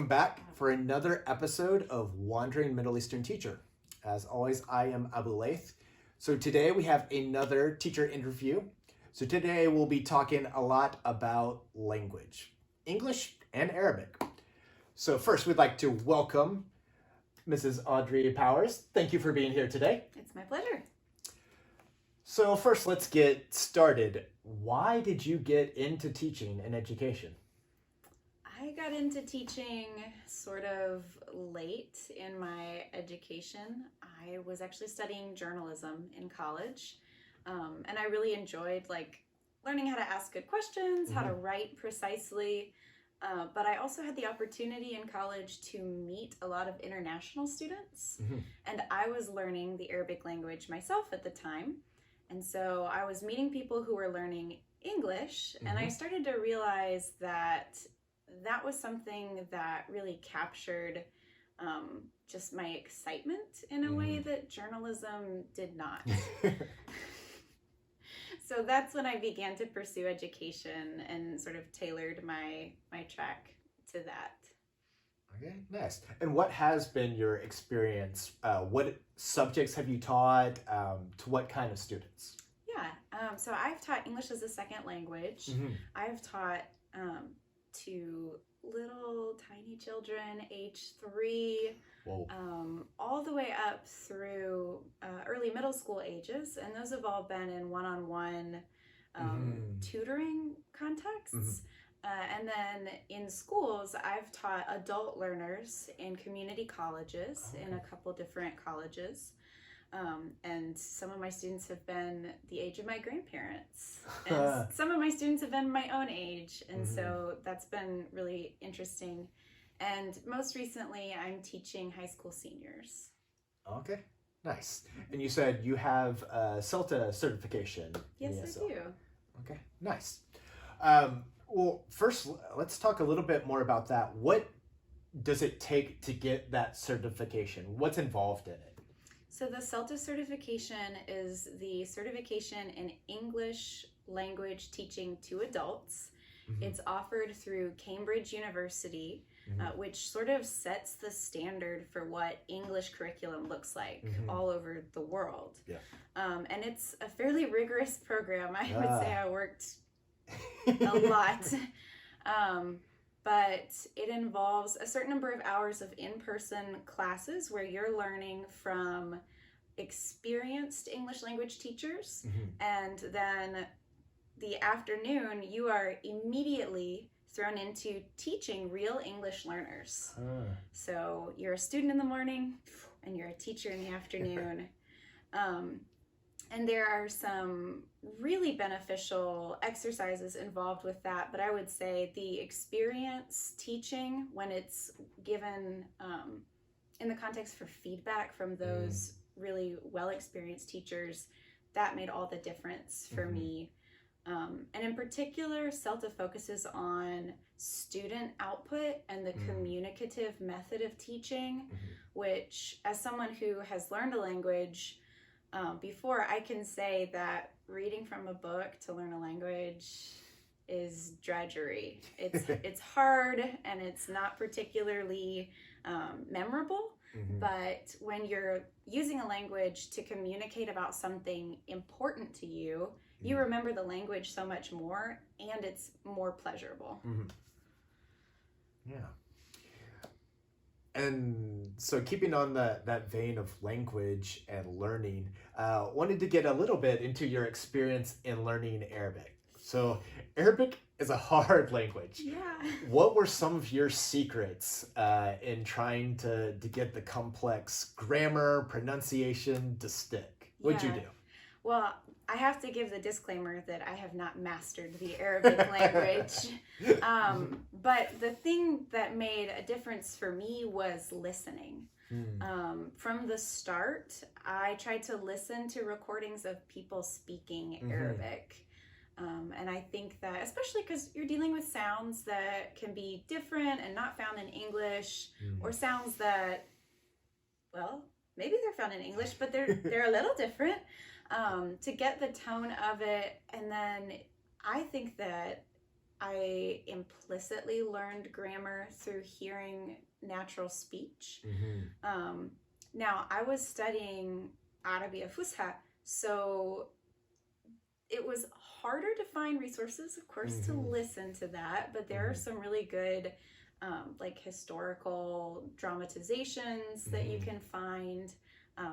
back for another episode of Wandering Middle Eastern Teacher. As always, I am Abu Laith. So today we have another teacher interview. So today we'll be talking a lot about language, English and Arabic. So first we'd like to welcome Mrs. Audrey Powers. Thank you for being here today. It's my pleasure. So first let's get started. Why did you get into teaching and education? I got into teaching sort of late in my education. I was actually studying journalism in college, and I really enjoyed learning how to ask good questions, how to write precisely. But I also had the opportunity in college to meet a lot of international students, and I was learning the Arabic language myself at the time. And so I was meeting people who were learning English, and I started to realize that was something that really captured just my excitement in a way that journalism did not. So that's when I began to pursue education and sort of tailored my track to that. Okay, nice. And what has been your experience? What subjects have you taught? To what kind of students? Yeah, so I've taught English as a second language. I've taught to little tiny children, age 3, all the way up through early middle school ages, and those have all been in one-on-one tutoring contexts. And then in schools, I've taught adult learners in community colleges, in a couple different colleges. And some of my students have been the age of my grandparents, and some of my students have been my own age, and so that's been really interesting. And most recently, I'm teaching high school seniors. Okay, nice. And you said you have a CELTA certification. Yes, ESL. I do. Okay, nice. Well, first, let's talk a little bit more about that. What does it take to get that certification? What's involved in it? So the CELTA certification is the certification in English language teaching to adults. It's offered through Cambridge University, which sort of sets the standard for what English curriculum looks like all over the world. Yeah. And it's a fairly rigorous program. I would say I worked a lot. But it involves a certain number of hours of in-person classes where you're learning from experienced English language teachers, and then the afternoon you are immediately thrown into teaching real English learners. So you're a student in the morning and you're a teacher in the afternoon. And there are some really beneficial exercises involved with that, but I would say the experience teaching, when it's given in the context for feedback from those really well-experienced teachers, that made all the difference for me. And in particular, CELTA focuses on student output and the communicative method of teaching, which, as someone who has learned a language before, I can say that reading from a book to learn a language is drudgery. It's hard and it's not particularly memorable, but when you're using a language to communicate about something important to you, you remember the language so much more, and it's more pleasurable. Yeah. And so keeping on that vein of language and learning, wanted to get a little bit into your experience in learning Arabic. So Arabic is a hard language. Yeah. What were some of your secrets in trying to get the complex grammar, pronunciation to stick? What'd you do? Well, I have to give the disclaimer that I have not mastered the Arabic language. But the thing that made a difference for me was listening. From the start, I tried to listen to recordings of people speaking Arabic. And I think that, especially because you're dealing with sounds that can be different and not found in English, or sounds that, well, maybe they're found in English, but they're a little different. To get the tone of it, and then I think that I implicitly learned grammar through hearing natural speech. Now, I was studying Arabeezey, so it was harder to find resources, of course, to listen to that, but there are some really good like historical dramatizations that you can find,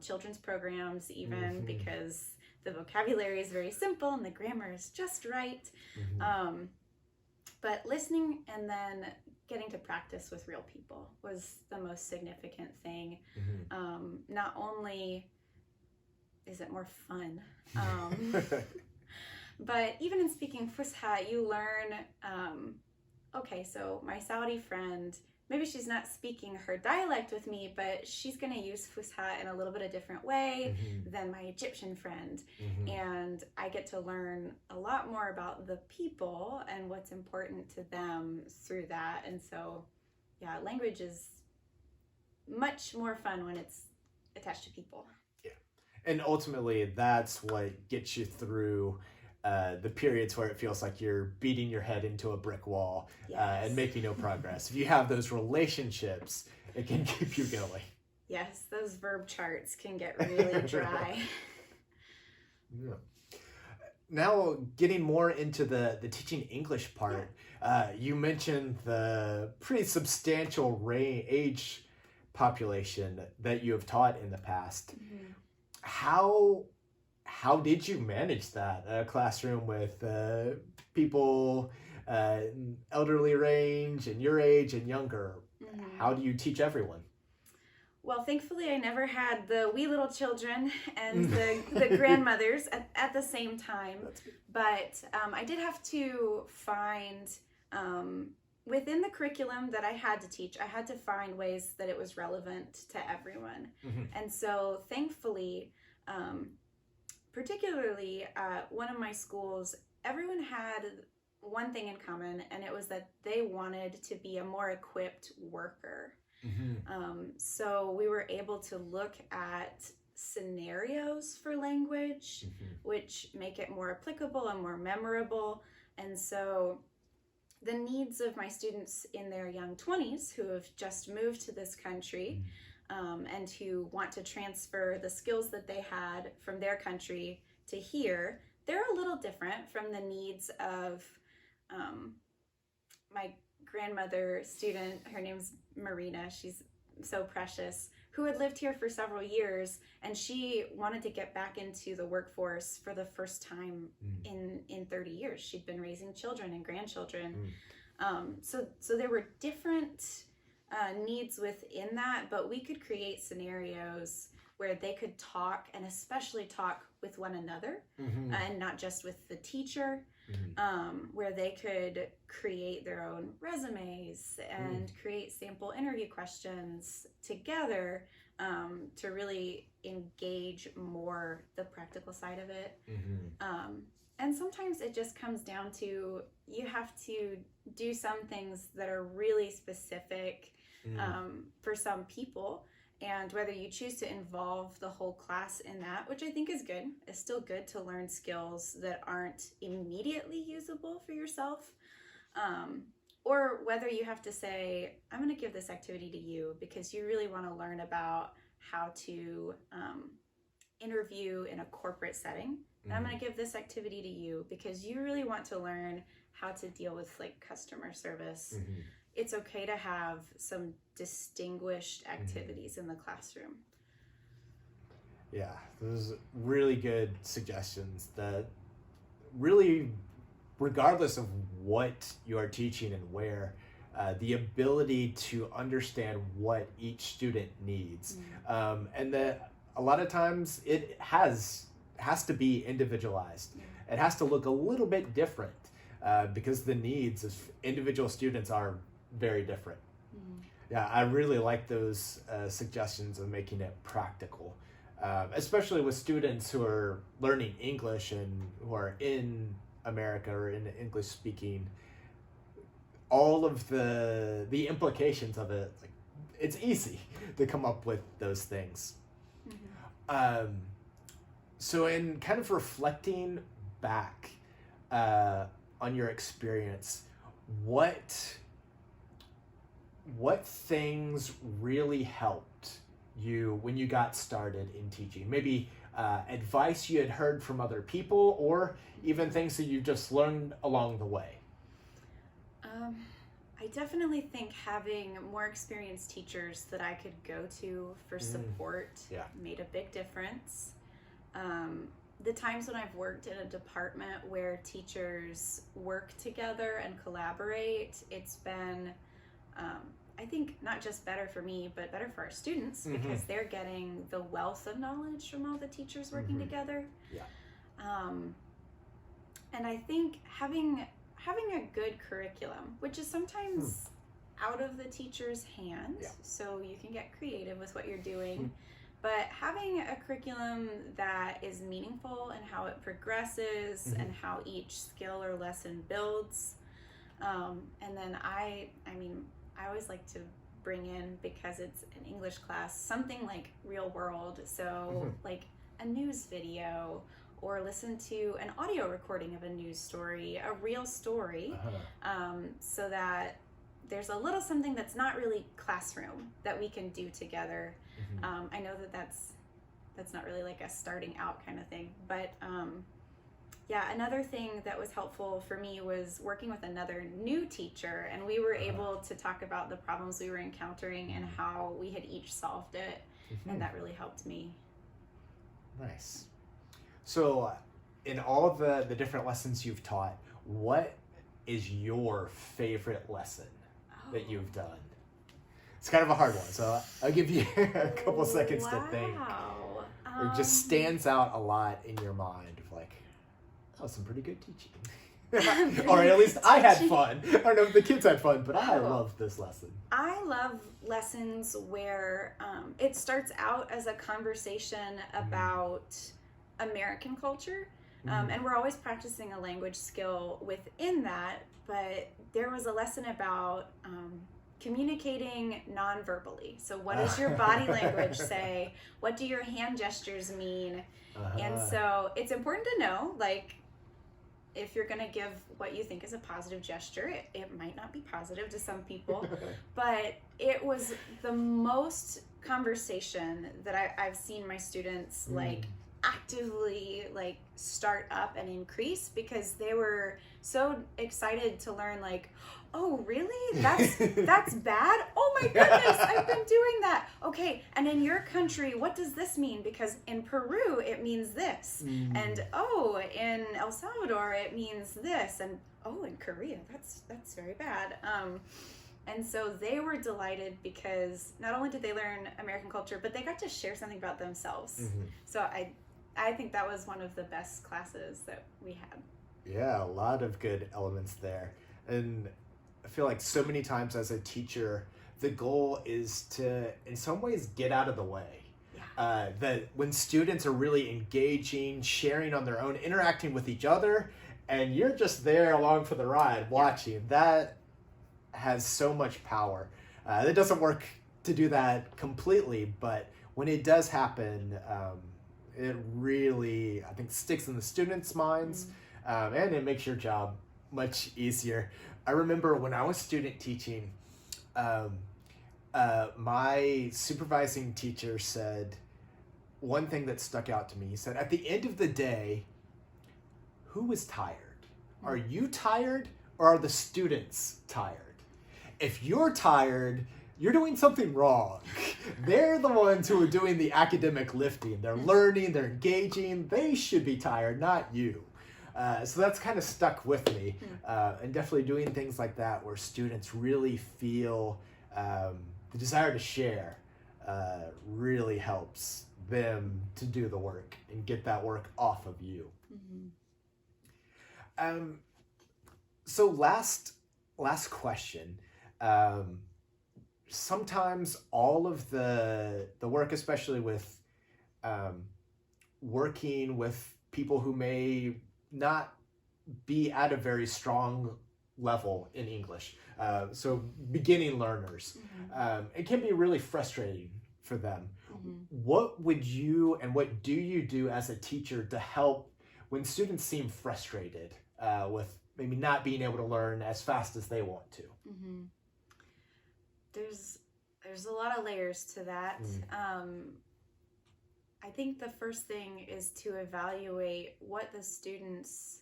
children's programs even, because the vocabulary is very simple and the grammar is just right. But listening and then getting to practice with real people was the most significant thing. Not only is it more fun, but even in speaking Fusha, you learn, okay, so my Saudi friend, maybe she's not speaking her dialect with me, but she's going to use Fusha in a little bit of different way than my Egyptian friend. And I get to learn a lot more about the people and what's important to them through that. And so, yeah, language is much more fun when it's attached to people. Yeah. And ultimately, that's what gets you through the periods where it feels like you're beating your head into a brick wall and making no progress. If you have those relationships, it can keep you going. Yes, those verb charts can get really dry. Yeah. Now, getting more into the teaching English part, you mentioned the pretty substantial age population that you have taught in the past. How did you manage that classroom with people elderly range and your age and younger? How do you teach everyone? Well, thankfully, I never had the wee little children and the grandmothers at the same time. But I did have to find, within the curriculum that I had to teach, I had to find ways that it was relevant to everyone. And so thankfully, particularly at one of my schools, everyone had one thing in common, and it was that they wanted to be a more equipped worker. So we were able to look at scenarios for language, which make it more applicable and more memorable. And so the needs of my students in their young 20s who have just moved to this country and who want to transfer the skills that they had from their country to here, they're a little different from the needs of my grandmother student. Her name's Marina. She's so precious, who had lived here for several years, and she wanted to get back into the workforce for the first time in 30 years. She'd been raising children and grandchildren. So there were different needs within that, but we could create scenarios where they could talk, and especially talk with one another, and not just with the teacher, where they could create their own resumes and create sample interview questions together, to really engage more the practical side of it. And sometimes it just comes down to, you have to do some things that are really specific for some people. And whether you choose to involve the whole class in that, which I think is good, it's still good to learn skills that aren't immediately usable for yourself. Or whether you have to say, I'm going to give this activity to you because you really want to learn about how to interview in a corporate setting. And I'm going to give this activity to you because you really want to learn how to deal with like customer service. It's okay to have some distinguished activities in the classroom. Yeah, those really good suggestions that really, regardless of what you are teaching and where, the ability to understand what each student needs. And that a lot of times it has to be individualized. It has to look a little bit different because the needs of individual students are very different. Yeah, I really like those suggestions of making it practical, especially with students who are learning English and who are in America or in English speaking. All of the implications of it, like, it's easy to come up with those things. So in kind of reflecting back on your experience, what things really helped you when you got started in teaching? Maybe advice you had heard from other people, or even things that you just learned along the way? I definitely think having more experienced teachers that I could go to for support made a big difference. The times when I've worked in a department where teachers work together and collaborate, it's been, I think, not just better for me, but better for our students because they're getting the wealth of knowledge from all the teachers working together. Yeah. And I think having a good curriculum, which is sometimes out of the teacher's hands, so you can get creative with what you're doing, but having a curriculum that is meaningful in how it progresses and how each skill or lesson builds. And then I always like to bring in, because it's an English class, something like real world, so like a news video, or listen to an audio recording of a news story, a real story, so that there's a little something that's not really classroom that we can do together. I know that's not really like a starting out kind of thing, but another thing that was helpful for me was working with another new teacher, and we were able to talk about the problems we were encountering and how we had each solved it, and that really helped me. Nice. So in all the different lessons you've taught, what is your favorite lesson that you've done? It's kind of a hard one, so I'll give you a couple seconds to think. Or just stands out a lot in your mind of like, that was some pretty good teaching. Or at least I had fun. I don't know if the kids had fun, but I loved this lesson. I love lessons where it starts out as a conversation about American culture, and we're always practicing a language skill within that, but there was a lesson about communicating non-verbally. So what does your body language say? What do your hand gestures mean? And so it's important to know, like, if you're going to give what you think is a positive gesture, it might not be positive to some people, but it was the most conversation that I've seen my students like actively like start up and increase, because they were so excited to learn, like, oh really, that's bad, oh my goodness, I've been doing that, okay, and in your country what does this mean, because in Peru it means this, and oh, in El Salvador it means this, and oh, in Korea that's very bad. And so they were delighted, because not only did they learn American culture, but they got to share something about themselves. So I think that was one of the best classes that we had. Yeah, a lot of good elements there. And I feel like so many times as a teacher, the goal is to, in some ways, get out of the way. That when students are really engaging, sharing on their own, interacting with each other, and you're just there along for the ride, watching, that has so much power. It doesn't work to do that completely, but when it does happen, it really, I think, sticks in the students' minds, and it makes your job much easier. I remember when I was student teaching, my supervising teacher said one thing that stuck out to me. He said, at the end of the day, who is tired? Are you tired, or are the students tired? If you're tired, you're doing something wrong. They're the ones who are doing the academic lifting. They're learning, they're engaging. They should be tired, not you. So that's kind of stuck with me. And definitely doing things like that where students really feel the desire to share really helps them to do the work and get that work off of you. So last question. Sometimes all of the work, especially with working with people who may not be at a very strong level in English, so beginning learners, it can be really frustrating for them. What would you and what do you do as a teacher to help when students seem frustrated with maybe not being able to learn as fast as they want to? Mm-hmm. There's a lot of layers to that. I think the first thing is to evaluate what the student's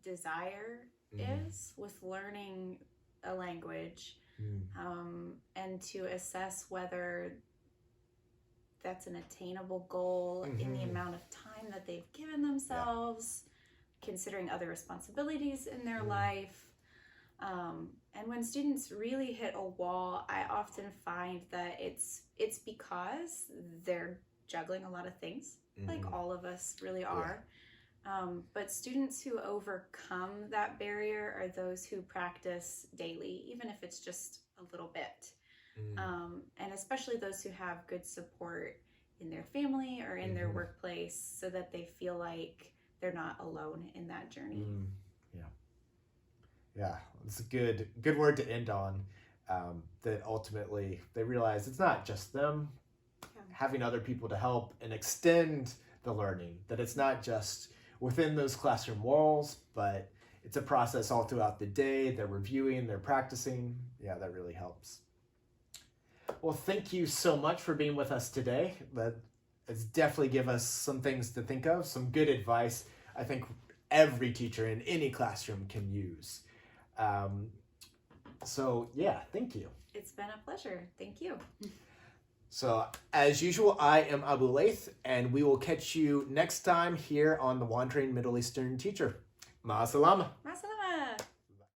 desire is with learning a language, and to assess whether that's an attainable goal in the amount of time that they've given themselves, considering other responsibilities in their life. And when students really hit a wall, I often find that it's because they're juggling a lot of things, like all of us really are. But students who overcome that barrier are those who practice daily, even if it's just a little bit. And especially those who have good support in their family or in their workplace, so that they feel like they're not alone in that journey. Yeah, it's a good word to end on, that ultimately they realize it's not just them, having other people to help and extend the learning, that it's not just within those classroom walls, but it's a process all throughout the day. They're reviewing, they're practicing. Yeah, that really helps. Well, thank you so much for being with us today. It's definitely give us some things to think of, some good advice I think every teacher in any classroom can use. So yeah, thank you. It's been a pleasure. Thank you. So as usual, I am Abu Laith, and we will catch you next time here on the Wandering Middle Eastern Teacher. Ma salama. Ma salama.